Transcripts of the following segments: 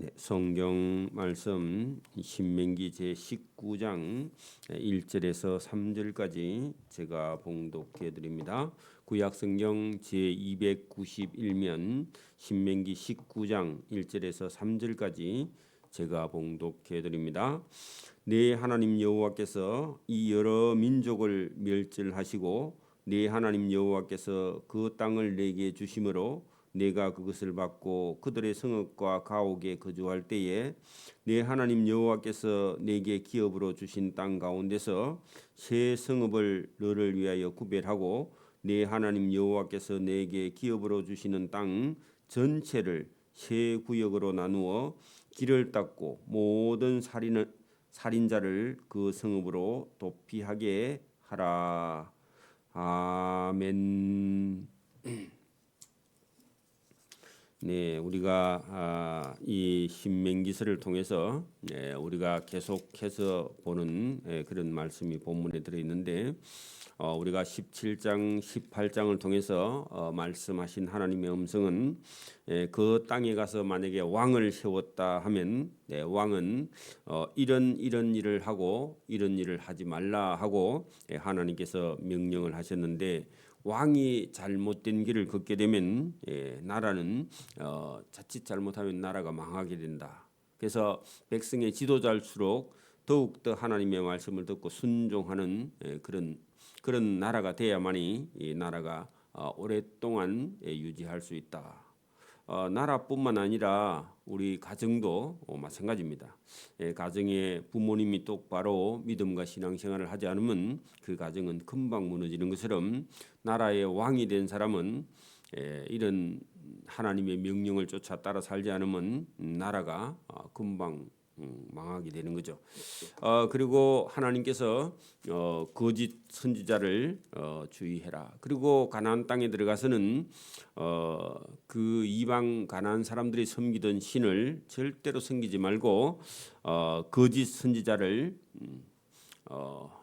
네, 성경 말씀 신명기 제19장 1절에서 3절까지 제가 봉독해 드립니다. 구약 성경 제291면 신명기 19장 1절에서 3절까지 제가 봉독해 드립니다. 네 하나님 여호와께서 이 여러 민족을 멸절하시고 네 하나님 여호와께서 그 땅을 내게 주심으로 내가 그것을 받고 그들의 성읍과 가옥에 거주할 때에 내 하나님 여호와께서 내게 기업으로 주신 땅 가운데서 새 성읍을 너를 위하여 구별하고 내 하나님 여호와께서 내게 기업으로 주시는 땅 전체를 새 구역으로 나누어 길을 닦고 모든 살인자를 그 성읍으로 도피하게 하라. 아멘. 네, 우리가 이 신명기서를 통해서 우리가 계속해서 보는 그런 말씀이 본문에 들어 있는데 우리가 17장, 18장을 통해서 말씀하신 하나님의 음성은 그 땅에 가서 만약에 왕을 세웠다 하면 왕은 이런 일을 하고 이런 일을 하지 말라 하고 하나님께서 명령을 하셨는데 왕이 잘못된 길을 걷게 되면 나라는 자칫 잘못하면 나라가 망하게 된다. 그래서 백성의 지도자일수록 더욱더 하나님의 말씀을 듣고 순종하는 그런 나라가 돼야만이 이 나라가 오랫동안 유지할 수 있다. 나라뿐만 아니라 우리 가정도 마찬가지입니다. 가정에 부모님이 똑바로 믿음과 신앙생활을 하지 않으면 그 가정은 금방 무너지는 것처럼 나라의 왕이 된 사람은 이런 하나님의 명령을 쫓아 따라 살지 않으면 나라가 금방 망하게 되는 거죠. 그리고 하나님께서 거짓 선지자를 주의해라. 그리고 가나안 땅에 들어가서는 그 이방 가나안 사람들이 섬기던 신을 절대로 섬기지 말고 거짓 선지자를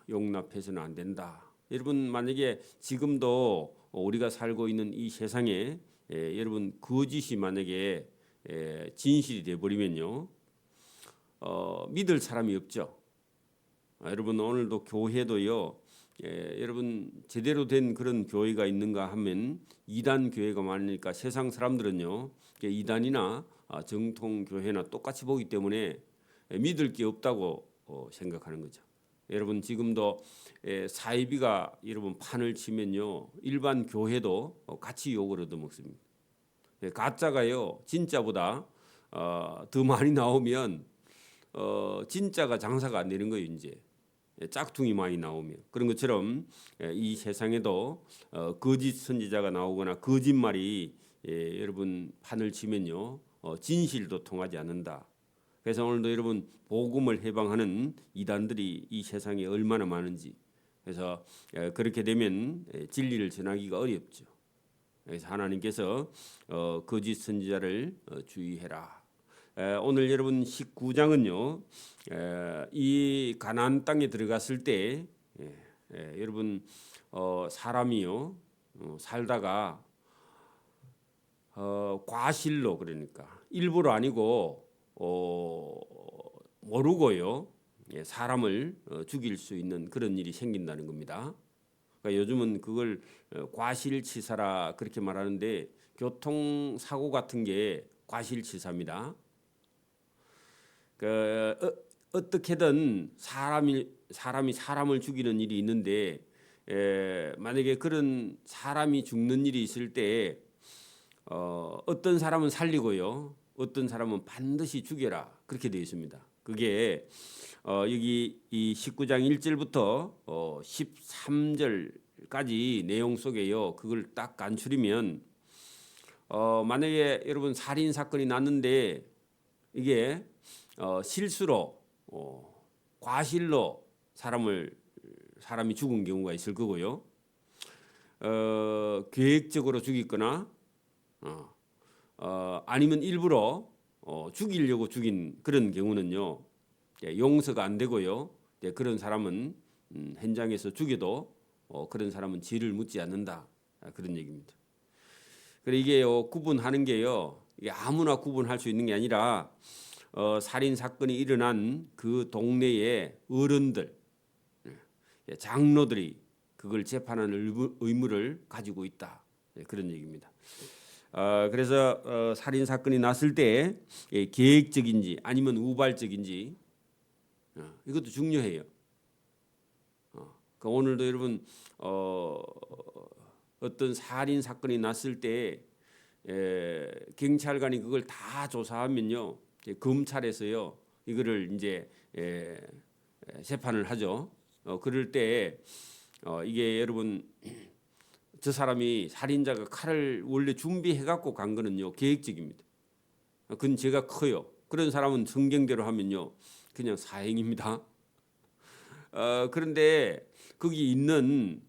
용납해서는 안 된다. 여러분 만약에 지금도 우리가 살고 있는 이 세상에 여러분 거짓이 만약에 진실이 돼 버리면요. 믿을 사람이 없죠. 여러분 오늘도 교회도요. 여러분 제대로 된 그런 교회가 있는가 하면 이단 교회가 많으니까 세상 사람들은요. 이단이나 정통 교회나 똑같이 보기 때문에 믿을 게 없다고 생각하는 거죠. 여러분 지금도 사이비가 여러분 판을 치면요. 일반 교회도 같이 욕을 얻어먹습니다. 가짜가요. 진짜보다 더 많이 나오면 진짜가 장사가 안 되는 거예요. 이제 짝퉁이 많이 나오면 그런 것처럼 이 세상에도 거짓 선지자가 나오거나 거짓말이 여러분 판을 치면요 진실도 통하지 않는다. 그래서 오늘도 여러분 복음을 해방하는 이단들이 이 세상에 얼마나 많은지 그래서 그렇게 되면 진리를 전하기가 어렵죠. 그래서 하나님께서 거짓 선지자를 주의해라. 오늘 여러분 19장은요 이 가나안 땅에 들어갔을 때 여러분 사람이요 살다가 과실로 그러니까 일부러 아니고 모르고요 사람을 죽일 수 있는 그런 일이 생긴다는 겁니다. 그러니까 요즘은 그걸 과실치사라 그렇게 말하는데 교통사고 같은 게 과실치사입니다. 어떻게든 사람이 사람을 죽이는 일이 있는데 만약에 그런 사람이 죽는 일이 있을 때 어떤 사람은 살리고요, 어떤 사람은 반드시 죽여라 그렇게 되어 있습니다. 그게 여기 이 19장 1절부터 13절까지 내용 속에요. 그걸 딱 간추리면 만약에 여러분 살인 사건이 났는데 이게 실수로 과실로 사람이 죽은 경우가 있을 거고요. 계획적으로 죽이거나 아니면 일부러 죽이려고 죽인 그런 경우는요 용서가 안 되고요. 그런 사람은 현장에서 죽여도 그런 사람은 죄를 묻지 않는다 그런 얘기입니다. 그래 이게요 구분하는 게요 이게 아무나 구분할 수 있는 게 아니라 살인 사건이 일어난 그 동네의 어른들, 장로들이 그걸 재판하는 의무를 가지고 있다. 그런 얘기입니다. 그래서 살인 사건이 났을 때 계획적인지 아니면 우발적인지 이것도 중요해요. 그러니까 오늘도 여러분 어떤 살인 사건이 났을 때 경찰관이 그걸 다 조사하면요, 검찰에서요 이거를 이제 재판을 하죠. 그럴 때 이게 여러분 저 사람이 살인자가 칼을 원래 준비해 갖고 간 거는요 계획적입니다. 그건 죄가 커요. 그런 사람은 성경대로 하면요 그냥 사형입니다. 그런데 거기 있는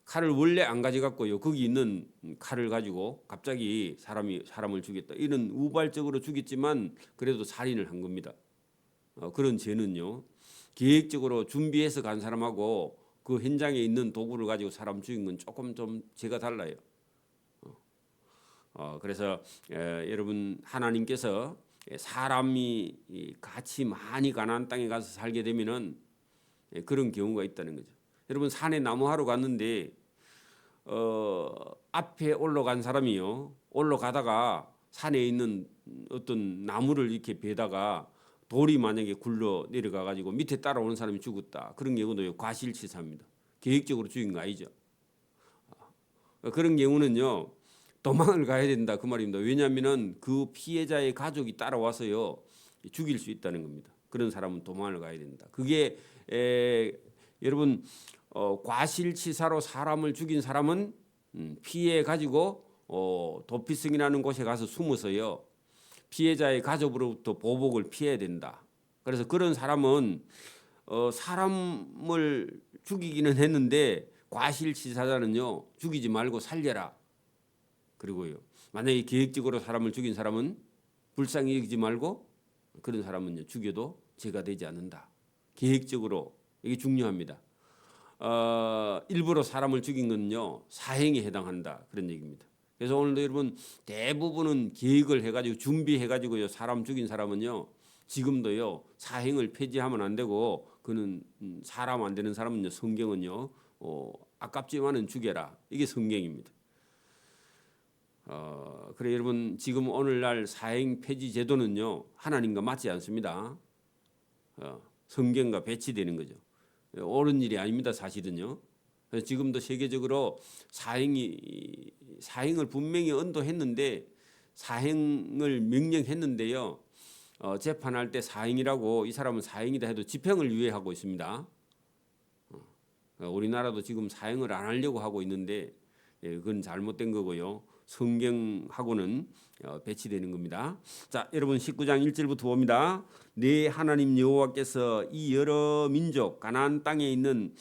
칼을 원래 안 가져갔고요. 거기 있는 칼을 가지고 갑자기 사람을 죽였다. 이런 우발적으로 죽였지만 그래도 살인을 한 겁니다. 그런 죄는요 계획적으로 준비해서 간 사람하고 그 현장에 있는 도구를 가지고 사람 죽인 건 조금 좀 죄가 달라요. 그래서 여러분 하나님께서 사람이 같이 많이 가나안 땅에 가서 살게 되면은 그런 경우가 있다는 거죠. 여러분 산에 나무하러 갔는데 앞에 올라간 사람이요 올라가다가 산에 있는 어떤 나무를 이렇게 베다가 돌이 만약에 굴러 내려가 가지고 밑에 따라오는 사람이 죽었다. 그런 경우도 과실치사입니다. 계획적으로 죽인 거 아니죠. 그런 경우는요 도망을 가야 된다 그 말입니다. 왜냐하면은 그 피해자의 가족이 따라와서요 죽일 수 있다는 겁니다. 그런 사람은 도망을 가야 된다. 그게 여러분 과실치사로 사람을 죽인 사람은 피해 가지고 도피성이라는 곳에 가서 숨어서요 피해자의 가족으로부터 보복을 피해야 된다. 그래서 그런 사람은 사람을 죽이기는 했는데 과실치사자는요 죽이지 말고 살려라. 그리고요 만약에 계획적으로 사람을 죽인 사람은 불쌍히 여기지 말고 그런 사람은요 죽여도 죄가 되지 않는다. 계획적으로 이게 중요합니다. 일부러 사람을 죽인 건요 사형에 해당한다 그런 얘기입니다. 그래서 오늘도 여러분 대부분은 계획을 해가지고 준비해가지고요 사람 죽인 사람은요 지금도요 사형을 폐지하면 안 되고 그는 사람 안 되는 사람은요 성경은요 아깝지만은 죽여라 이게 성경입니다. 그래 여러분 지금 오늘날 사형 폐지 제도는요 하나님과 맞지 않습니다. 성경과 배치되는 거죠. 옳은 일이 아닙니다 사실은요. 그래서 지금도 세계적으로 사형을 분명히 언도했는데 사형을 명령했는데요 재판할 때 사형이라고 이 사람은 사형이다 해도 집행을 유예하고 있습니다. 우리나라도 지금 사형을 안 하려고 하고 있는데 그건 잘못된 거고요. 성경하고는 배치되는 겁니다. 자, 여러분 19장 1절부터 봅니다. 네 하나님 여호와께서 이 여러 민족 가나안 땅에 있는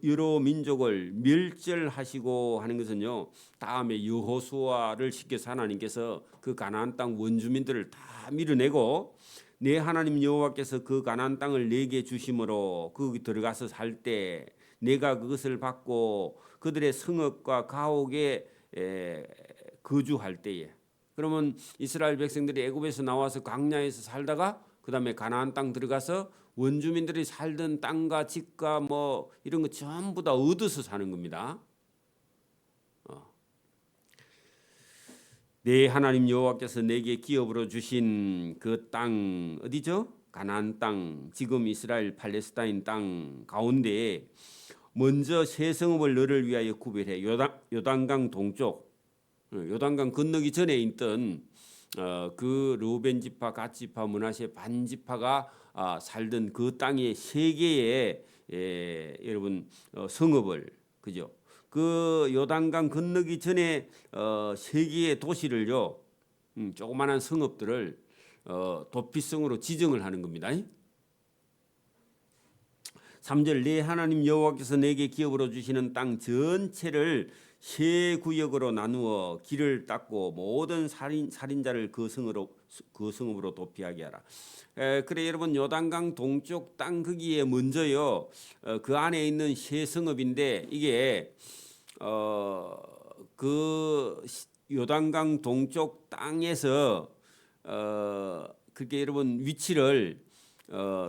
여러 민족을 멸절하시고 하는 것은요. 다음에 여호수아를 시켜서 하나님께서 그 가나안 땅 원주민들을 다 밀어내고 네 하나님 여호와께서 그 가나안 땅을 내게 주심으로 거기 들어가서 살 때 내가 그것을 받고 그들의 성읍과 가옥에 거주할 때에 그러면 이스라엘 백성들이 애굽에서 나와서 광야에서 살다가 그다음에 가나안 땅 들어가서 원주민들이 살던 땅과 집과 뭐 이런 거 전부 다 얻어서 사는 겁니다. 네 하나님 여호와께서 내게 기업으로 주신 그 땅 어디죠? 가나안 땅 지금 이스라엘 팔레스타인 땅 가운데에 먼저 새 성읍을 너를 위하여 구별해 요단강 동쪽 요단강 건너기 전에 있던 그 르우벤 지파, 갓 지파, 므낫세 반 지파가 살던 그 땅의 세 개의 여러분 성읍을 그죠? 그 요단강 건너기 전에 세 개의 도시를요 조그마한 성읍들을 도피성으로 지정을 하는 겁니다. 3절 내 하나님 여호와께서 내게 기업으로 주시는 땅 전체를 세 구역으로 나누어 길을 닦고 모든 살인자를 그 성읍으로 도피하게 하라. 그래 여러분 요단강 동쪽 땅 거기에 먼저요 그 안에 있는 세 성읍인데 이게 그 요단강 동쪽 땅에서 그게 여러분 위치를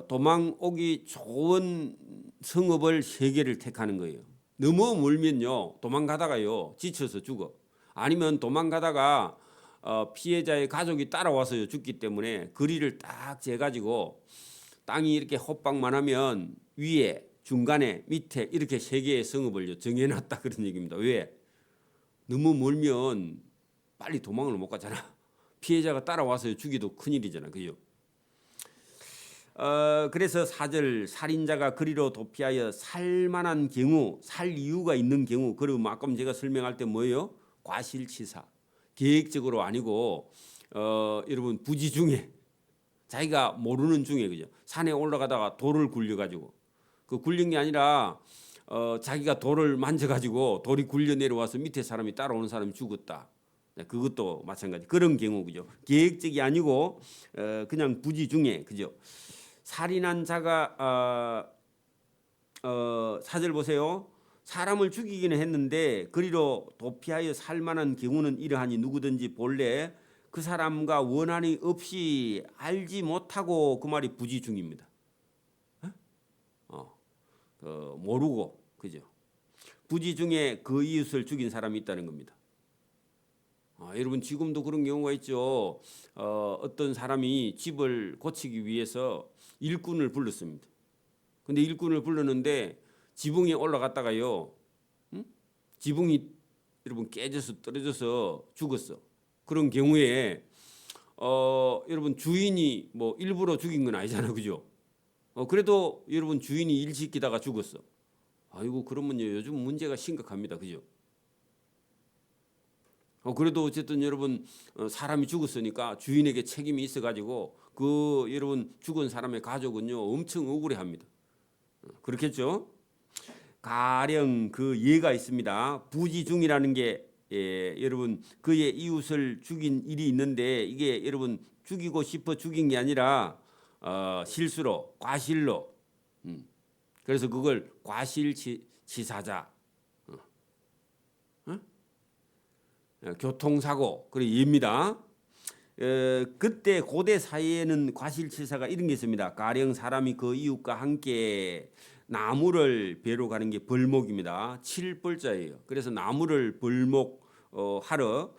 도망 오기 좋은 성읍을 3개를 택하는 거예요. 너무 멀면요 도망가다가요 지쳐서 죽어. 아니면 도망가다가 피해자의 가족이 따라와서 죽기 때문에 거리를 딱 재가지고 땅이 이렇게 헛방만 하면 위에 중간에 밑에 이렇게 3개의 성읍을 정해놨다 그런 얘기입니다. 왜? 너무 멀면 빨리 도망을 못 가잖아. 피해자가 따라와서 죽이도 큰일이잖아. 그죠? 그래서 4절 살인자가 그리로 도피하여 살만한 경우, 살 이유가 있는 경우, 그리고 아까 제가 설명할 때 뭐예요? 과실치사. 계획적으로 아니고 여러분 부지 중에 자기가 모르는 중에 그죠? 산에 올라가다가 돌을 굴려가지고 그 굴린 게 아니라 자기가 돌을 만져가지고 돌이 굴려 내려와서 밑에 사람이 따라오는 사람이 죽었다. 그것도 마찬가지. 그런 경우 그죠? 계획적이 아니고 그냥 부지 중에 그죠? 살인한 자가 4절 보세요. 사람을 죽이기는 했는데 그리로 도피하여 살만한 경우는 이러하니 누구든지 본래 그 사람과 원한이 없이 알지 못하고 그 말이 부지 중입니다. 모르고 그죠? 부지 중에 그 이웃을 죽인 사람이 있다는 겁니다. 여러분 지금도 그런 경우가 있죠. 어떤 사람이 집을 고치기 위해서 일꾼을 불렀습니다. 근데 일꾼을 불렀는데 지붕에 올라갔다가요, 지붕이 여러분 깨져서 떨어져서 죽었어. 그런 경우에 여러분 주인이 뭐 일부러 죽인 건 아니잖아, 그죠? 그래도 여러분 주인이 일 시키다가 죽었어. 아이고 그러면요 요즘 문제가 심각합니다, 그죠? 그래도 어쨌든 여러분 사람이 죽었으니까 주인에게 책임이 있어가지고 그 여러분 죽은 사람의 가족은요 엄청 억울해합니다. 그렇겠죠? 가령 그 예가 있습니다. 부지 중이라는 게 여러분 그의 이웃을 죽인 일이 있는데 이게 여러분 죽이고 싶어 죽인 게 아니라 실수로 과실로 그래서 그걸 과실치사자 교통사고 그리고 예입니다. 그때 고대 사회에는 과실치사가 이런 게 있습니다. 가령 사람이 그 이웃과 함께 나무를 베러 가는 게 벌목입니다. 7벌자예요. 그래서 나무를 벌목하러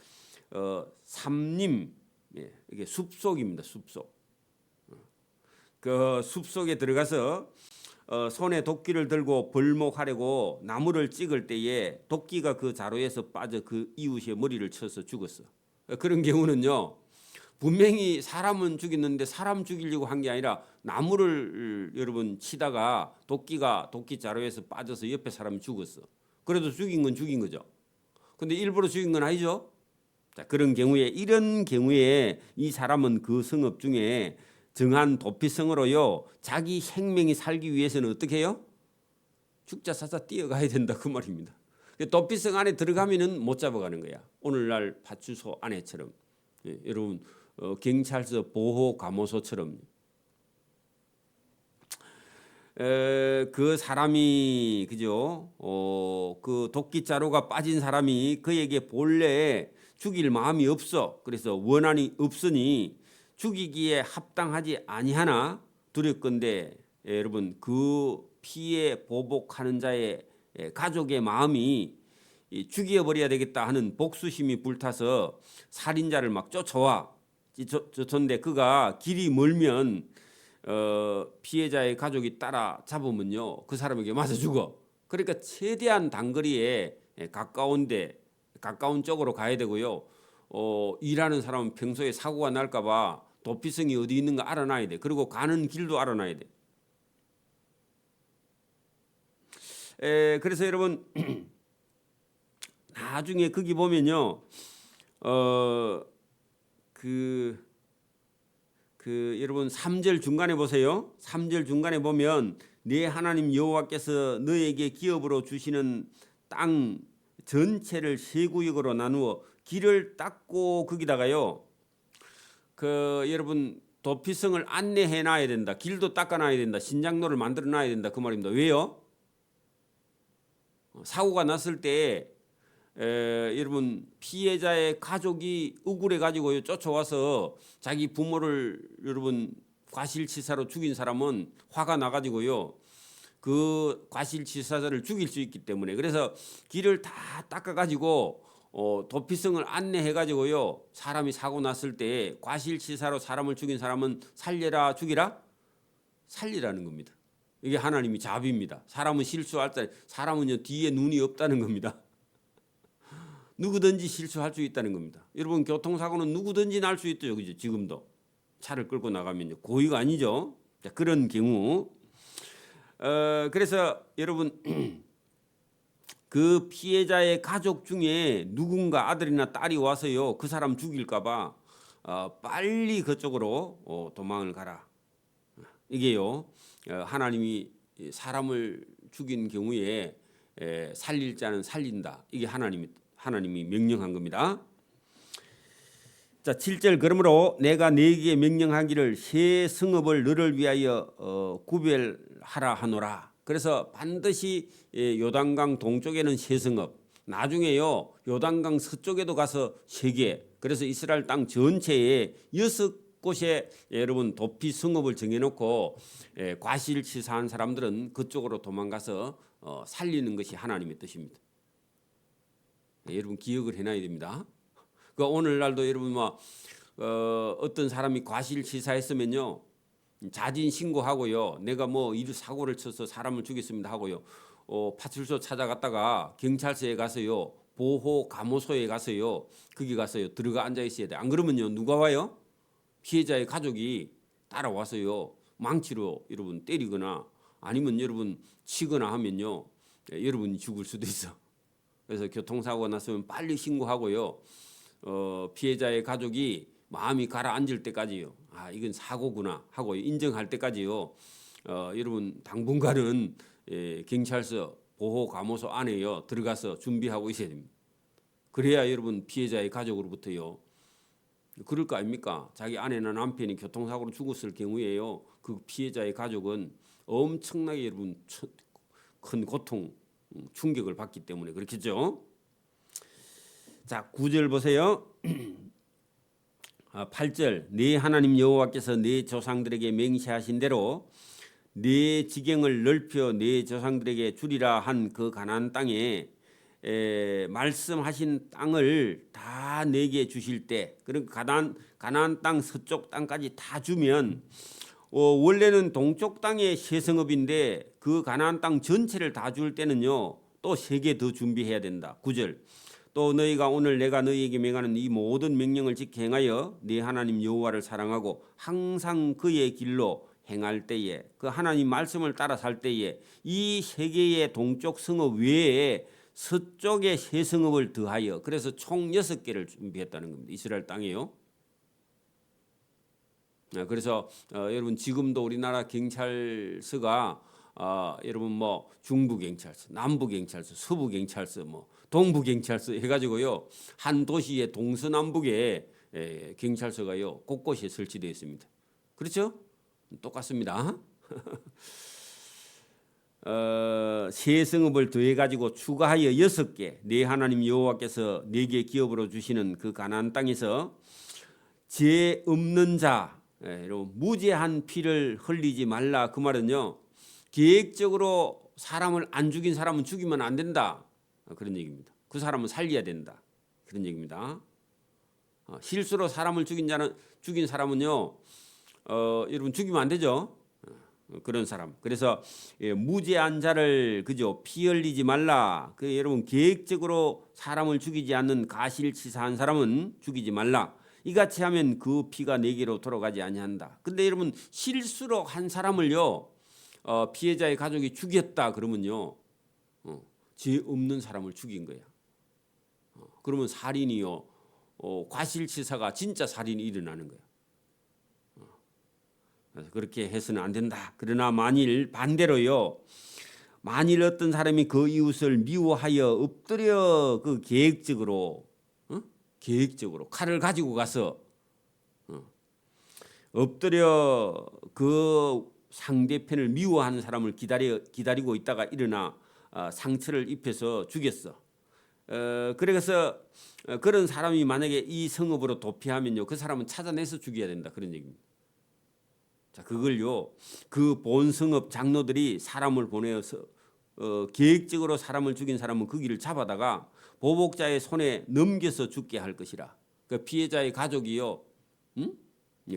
삼림 이게 숲속입니다. 숲속. 그 숲속에 들어가서 손에 도끼를 들고 벌목하려고 나무를 찍을 때에 도끼가 그 자루에서 빠져 그 이웃의 머리를 쳐서 죽었어. 그런 경우는요. 분명히 사람은 죽였는데 사람 죽이려고 한 게 아니라 나무를 여러분 치다가 도끼가 도끼 자루에서 빠져서 옆에 사람이 죽었어. 그래도 죽인 건 죽인 거죠. 근데 일부러 죽인 건 아니죠. 자, 그런 경우에 이런 경우에 이 사람은 그 성읍 중에 정한 도피성으로요. 자기 생명이 살기 위해서는 어떻게 해요? 죽자사자 뛰어가야 된다 그 말입니다. 도피성 안에 들어가면은 못 잡아가는 거야. 오늘날 파출소 안에처럼. 여러분 경찰서 보호 감호소처럼 그 사람이 그죠? 그 도끼 자루가 빠진 사람이 그에게 본래 죽일 마음이 없어. 그래서 원한이 없으니 죽이기에 합당하지 아니하나 두렵건대 여러분 그 피해 보복하는 자의 가족의 마음이 죽여버려야 되겠다 하는 복수심이 불타서 살인자를 막 쫓아와. 쫓는데 그가 길이 멀면 피해자의 가족이 따라 잡으면요 그 사람에게 맞아 죽어. 그러니까 최대한 단거리에 가까운 쪽으로 가야 되고요. 일하는 사람은 평소에 사고가 날까봐 도피성이 어디 있는가 알아놔야 돼. 그리고 가는 길도 알아놔야 돼. 그래서 여러분 나중에 거기 보면요, 여러분 3절 중간에 보세요. 3절 중간에 보면 네 하나님 여호와께서 너에게 기업으로 주시는 땅 전체를 세 구역으로 나누어 길을 닦고 거기다가요. 여러분 도피성을 안내해 놔야 된다. 길도 닦아 놔야 된다. 신장로를 만들어 놔야 된다. 그 말입니다. 왜요? 사고가 났을 때 여러분 피해자의 가족이 억울해 가지고요 쫓아와서 자기 부모를 여러분 과실치사로 죽인 사람은 화가 나 가지고요 그 과실치사자를 죽일 수 있기 때문에 그래서 길을 다 닦아 가지고 도피성을 안내해 가지고요 사람이 사고 났을 때 과실치사로 사람을 죽인 사람은 살려라 죽이라 살리라는 겁니다. 이게 하나님이 자비입니다. 사람은 실수할 때 사람은요 뒤에 눈이 없다는 겁니다. 누구든지 실수할 수 있다는 겁니다. 여러분 교통사고는 누구든지 날 수 있죠. 그죠? 지금도 차를 끌고 나가면요 고의가 아니죠. 자, 그런 경우 그래서 여러분 그 피해자의 가족 중에 누군가 아들이나 딸이 와서요 그 사람 죽일까봐 빨리 그쪽으로 도망을 가라. 이게요 하나님이 사람을 죽인 경우에 살릴 자는 살린다. 이게 하나님이 명령한 겁니다. 자, 7절 그러므로 내가 네게 명령하기를 새 성읍을 너를 위하여 구별하라 하노라. 그래서 반드시 요단강 동쪽에는 새 성읍, 나중에요 요단강 서쪽에도 가서 3개. 그래서 이스라엘 땅 전체에 6곳에 여러분 도피 성읍을 정해놓고 과실치사한 사람들은 그쪽으로 도망가서 살리는 것이 하나님의 뜻입니다. 여러분 기억을 해놔야 됩니다. 그 오늘날도 여러분 어떤 사람이 과실치사했으면요 자진 신고하고요 내가 이 사고를 쳐서 사람을 죽였습니다 하고요 파출소 찾아갔다가 경찰서에 가서요 보호 감호소에 가서요 거기 가서요 들어가 앉아 있어야 돼. 안 그러면요 누가 와요? 피해자의 가족이 따라와서요 망치로 여러분 때리거나 아니면 여러분 치거나 하면요 여러분이 죽을 수도 있어. 그래서 교통사고가 났으면 빨리 신고하고요 피해자의 가족이 마음이 가라앉을 때까지요 이건 사고구나 하고 인정할 때까지요 여러분 당분간은 경찰서 보호감호소 안에요 들어가서 준비하고 있어야 됩니다. 그래야 여러분 피해자의 가족으로부터요 그럴 거 아닙니까? 자기 아내나 남편이 교통사고로 죽었을 경우에요 그 피해자의 가족은 엄청나게 여러분 큰 고통 충격을 받기 때문에 그렇겠죠. 자 9절 보세요. 8절 네 하나님 여호와께서 네 조상들에게 맹세하신 대로 네 지경을 넓혀 네 조상들에게 주리라 한 그 가나안 땅에 말씀하신 땅을 다 내게 주실 때 그러니까 가나안 땅 서쪽 땅까지 다 주면 원래는 동쪽 땅의 새 성읍인데 그 가나안 땅 전체를 다 줄 때는요 또 3개 더 준비해야 된다. 9절 또 너희가 오늘 내가 너희에게 명하는 이 모든 명령을 지켜 행하여 네 하나님 여호와를 사랑하고 항상 그의 길로 행할 때에 그 하나님 말씀을 따라 살 때에 이 3개의 동쪽 성읍 외에 서쪽의 새 성읍을 더하여 그래서 총 6개를 준비했다는 겁니다. 이스라엘 땅이요. 그래서 여러분 지금도 우리나라 경찰서가 여러분 중부 경찰서, 남부 경찰서, 서부 경찰서, 동부 경찰서 해가지고요 한 도시의 동서남북에 경찰서가요 곳곳에 설치되어 있습니다. 그렇죠? 똑같습니다. 새 성읍을 더해가지고 추가하여 6개 네 하나님 여호와께서 네게 기업으로 주시는 그 가나안 땅에서 죄 없는 자 무죄한 피를 흘리지 말라. 그 말은요 계획적으로 사람을 안 죽인 사람은 죽이면 안 된다 그런 얘기입니다. 그 사람은 살려야 된다 그런 얘기입니다. 실수로 사람을 죽인 사람은요 여러분 죽이면 안 되죠. 그런 사람. 그래서 무죄한 자를 그저 피 흘리지 말라. 여러분 계획적으로 사람을 죽이지 않는 가실치사한 사람은 죽이지 말라. 이같이 하면 그 피가 내게로 돌아가지 아니한다. 근데 여러분 실수로 한 사람을요 피해자의 가족이 죽였다 그러면요 죄 없는 사람을 죽인 거야. 그러면 살인이요 과실치사가 진짜 살인이 일어나는 거야. 그래서 그렇게 해서는 안 된다. 그러나 만일 반대로요. 만일 어떤 사람이 그 이웃을 미워하여 엎드려 그 계획적으로 칼을 가지고 가서 엎드려 그 상대편을 미워하는 사람을 기다리고 있다가 일어나 상처를 입혀서 죽였어. 그래서 그런 사람이 만약에 이 성읍으로 도피하면요, 그 사람은 찾아내서 죽여야 된다 그런 얘기입니다. 자, 그걸요, 그 본성읍 장로들이 사람을 보내어서 계획적으로 사람을 죽인 사람은 그 길을 잡아다가 보복자의 손에 넘겨서 죽게 할 것이라. 그 피해자의 가족이요,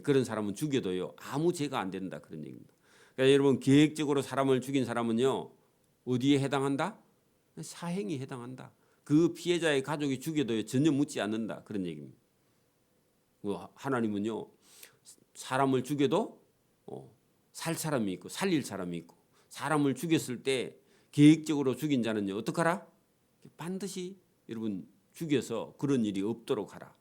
그런 사람은 죽여도요 아무 죄가 안 된다 그런 얘기입니다. 그러니까 여러분, 계획적으로 사람을 죽인 사람은요 어디에 해당한다? 사행에 해당한다. 그 피해자의 가족이 죽여도요 전혀 묻지 않는다 그런 얘기입니다. 하나님은요 사람을 죽여도 살 사람이 있고 살릴 사람이 있고, 사람을 죽였을 때 계획적으로 죽인 자는요 어떡하라? 반드시 여러분 죽여서 그런 일이 없도록 하라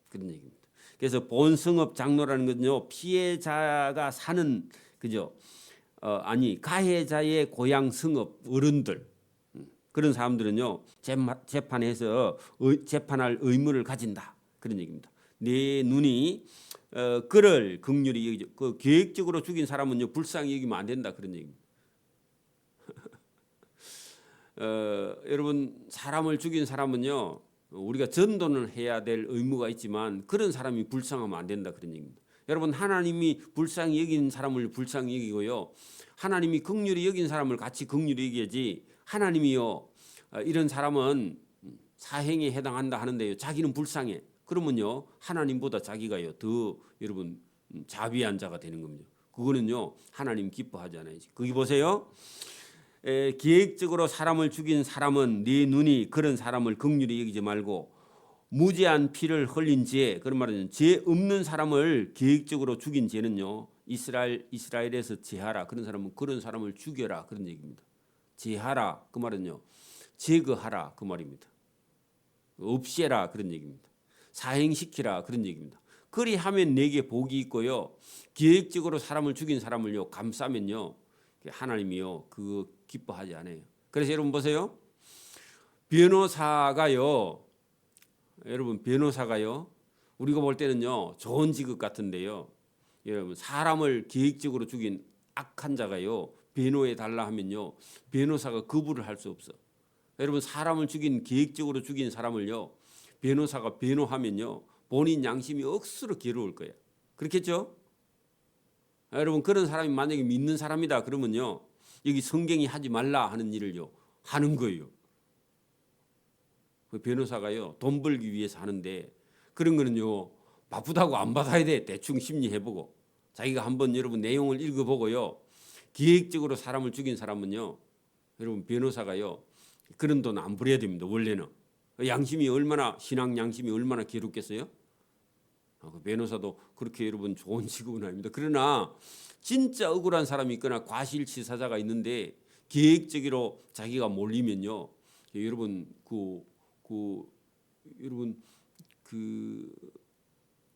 그런 얘기입니다. 그래서 본성읍 장로라는 것은요 피해자가 사는 그죠? 가해자의 고향 성읍 어른들, 그런 사람들은요 재판에서 재판할 의무를 가진다 그런 얘기입니다. 내 눈이 그를 긍휼히 여기죠. 그 계획적으로 죽인 사람은요 불쌍히 여기면 안 된다 그런 얘기입니다. 여러분, 사람을 죽인 사람은요 우리가 전도는 해야 될 의무가 있지만 그런 사람이 불쌍하면 안 된다 그런 얘기입니다. 여러분, 하나님이 불쌍히 여긴 사람을 불쌍히 여기고요, 하나님이 긍휼히 여긴 사람을 같이 긍휼히 여겨야지, 하나님이요 이런 사람은 사행에 해당한다 하는데요 자기는 불쌍해, 그러면요 하나님보다 자기가요 더 여러분 자비한 자가 되는 겁니다. 그거는요 하나님 기뻐하지 않아요. 거기 보세요. 계획적으로 사람을 죽인 사람은 네 눈이 그런 사람을 긍휼히 여기지 말고 무죄한 피를 흘린 죄, 그런 말은 죄 없는 사람을 계획적으로 죽인 죄는요 이스라엘에서 제하라, 그런 사람은 그런 사람을 죽여라 그런 얘기입니다. 제하라 그 말은요 제거하라 그 말입니다. 없애라 그런 얘기입니다. 사행시키라 그런 얘기입니다. 그리하면 내게 복이 있고요, 계획적으로 사람을 죽인 사람을요 감싸면요 하나님이요 그거 기뻐하지 않아요. 그래서 여러분 보세요. 변호사가요, 여러분 변호사가요 우리가 볼 때는요 좋은 직업 같은데요, 여러분 사람을 계획적으로 죽인 악한 자가요 변호해 달라 하면요 변호사가 거부를 할 수 없어. 여러분, 사람을 죽인 계획적으로 죽인 사람을요 변호사가 변호하면요 본인 양심이 억수로 괴로울 거야. 그렇겠죠? 여러분, 그런 사람이 만약에 믿는 사람이다 그러면요 여기 성경이 하지 말라 하는 일을요 하는 거예요. 그 변호사가요 돈 벌기 위해서 하는데 그런 거는요 바쁘다고 안 받아야 돼. 대충 심리해보고 자기가 한번 여러분 내용을 읽어보고요, 계획적으로 사람을 죽인 사람은요 여러분 변호사가요 그런 돈 안 벌어야 됩니다. 원래는 양심이 얼마나, 신앙 양심이 얼마나 괴롭겠어요? 그 변호사도 그렇게 여러분 좋은 직업은 아닙니다. 그러나 진짜 억울한 사람이 있거나 과실치사자가 있는데 계획적으로 자기가 몰리면요 여러분 여러분 그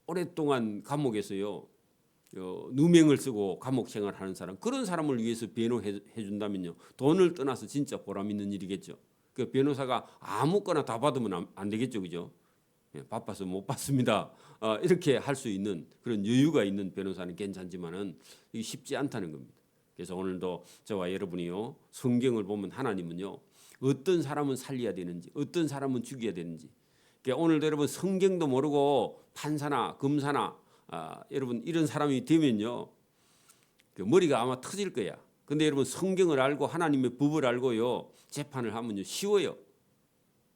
오랫동안 감옥에서요 누명을 쓰고 감옥 생활하는 사람, 그런 사람을 위해서 변호해 준다면요 돈을 떠나서 진짜 보람 있는 일이겠죠. 그 변호사가 아무거나 다 받으면 안 되겠죠, 그죠? 바빠서 못 받습니다. 이렇게 할 수 있는 그런 여유가 있는 변호사는 괜찮지만은 이게 쉽지 않다는 겁니다. 그래서 오늘도 저와 여러분이요 성경을 보면 하나님은요 어떤 사람은 살려야 되는지, 어떤 사람은 죽여야 되는지, 그러니까 오늘도 여러분 성경도 모르고 판사나 검사나 여러분 이런 사람이 되면요 그 머리가 아마 터질 거야. 근데 여러분 성경을 알고 하나님의 법을 알고요 재판을 하면요 쉬워요.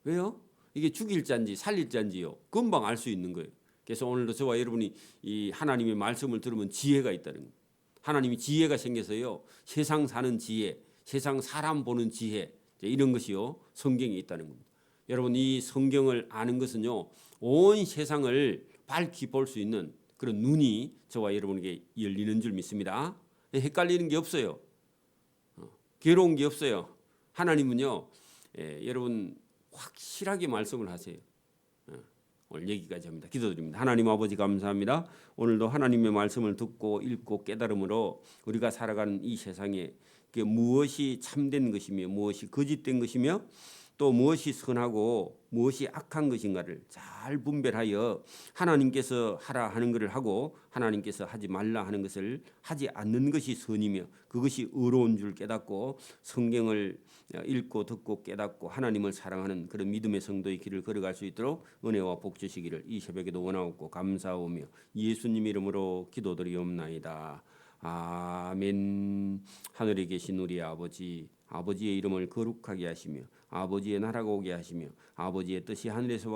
왜요? 이게 죽일 자인지 살릴 자인지요 금방 알 수 있는 거예요. 그래서 오늘도 저와 여러분이 이 하나님의 말씀을 들으면 지혜가 있다는 거예요. 하나님이 지혜가 생겨서요 세상 사는 지혜, 세상 사람 보는 지혜, 이런 것이요 성경에 있다는 겁니다. 여러분, 이 성경을 아는 것은요 온 세상을 밝히 볼 수 있는 그런 눈이 저와 여러분에게 열리는 줄 믿습니다. 헷갈리는 게 없어요. 괴로운 게 없어요. 하나님은요 여러분 확실하게 말씀을 하세요. 오늘 여기까지 합니다. 기도드립니다. 하나님 아버지 감사합니다. 오늘도 하나님의 말씀을 듣고 읽고 깨달음으로 우리가 살아가는 이 세상에 무엇이 참된 것이며 무엇이 거짓된 것이며 또 무엇이 선하고 무엇이 악한 것인가를 잘 분별하여 하나님께서 하라 하는 것을 하고 하나님께서 하지 말라 하는 것을 하지 않는 것이 선이며 그것이 의로운 줄 깨닫고 성경을 읽고 듣고 깨닫고 하나님을 사랑하는 그런 믿음의 성도의 길을 걸어갈 수 있도록 은혜와 복 주시기를 이 새벽에도 원하옵고 감사하오며 예수님 이름으로 기도드리옵나이다. 아멘. 하늘에 계신 우리 아버지의 이름을 거룩하게 하시며 아버지의 나라가 오게 하시며 아버지의 뜻이 하늘에서